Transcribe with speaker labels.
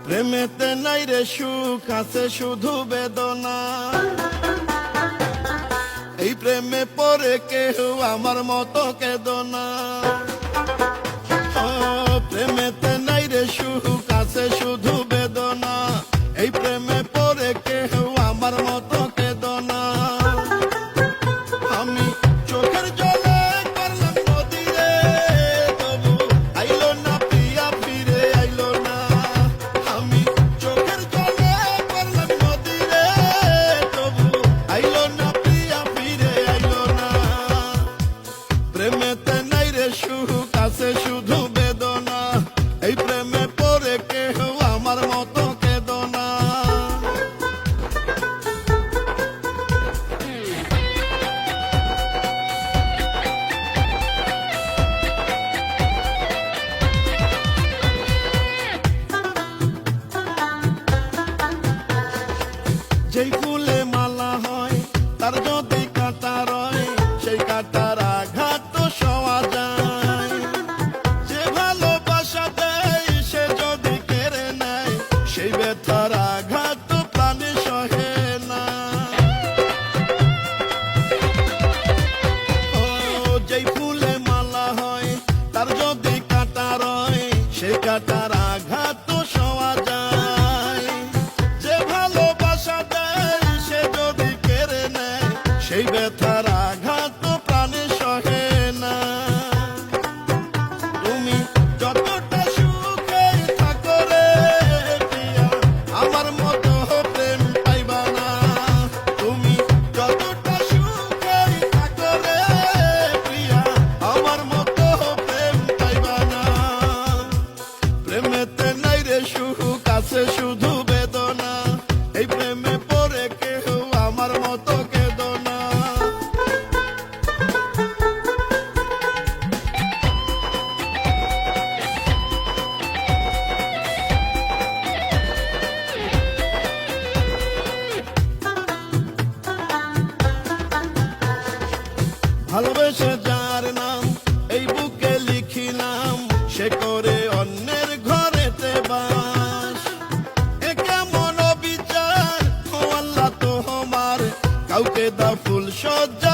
Speaker 1: প্রেমেতে নাই রে সুখ, আছে শুধু বেদনা। এই প্রেমে পড়ে কেউ আমার মতো কেদনা। প্রেমেতে নাই রে সুখ, আছে শুধু বেদনা। এই প্রেমে পড়ে কেউ আমার মতো কেদনা। আমি চোখের জলে করলাম নদী রে, তবু আইলো না প্রিয়া, ফিরে আইলো না। আমি চোখের জলে করলাম নদী রে, তবু আইলো না প্রিয়া, ফিরে আইলো না। প্রেমেতে নাই রে সুখ, আছে শুধু বেদনা। এই প্রেমে পড়ে কেউ আমার মতো কেদনা। যেই ফুলে মালা হয় তার যদি কাঁটা রয়, সেই কাঁটার আঘাত তো সওয়া যায়। যে ভালোবাসা দেয় সে যদি কেড়ে নেয়, সেই ব্যথার আঘাত তো প্রাণে সহে না। যেই ফুলে মালা হয় তার যদি কাঁটা রয়, সেই কাঁটার আঘাত তো সওয়া যায়। যে ভালোবাসা দেয় সে যদি কেড়ে নেয়, সেই ব্যথার আঘাত তো প্রাণে সহে না। তুমি যতটা সুখে থাকো রে প্রিয়া, আমার মতো প্রেম পাইবা না। তুমি যতটা সুখে থাকো রে প্রিয়া, আমার মতো প্রেম পাইবা না। প্রেমেতে নাই রে সুখ, আছে শুধু বেদনা। এই প্রেমে পড়ে কেউ আমার মতো কেদনা। ভালোবেসে যার নাম এই বুকে লিখিলাম, সে করে অন্যের ঘরেতে বাস। এ কেমন বিচার ও আল্লাহ তোমার, কাউকে দা ফুল সজ্জা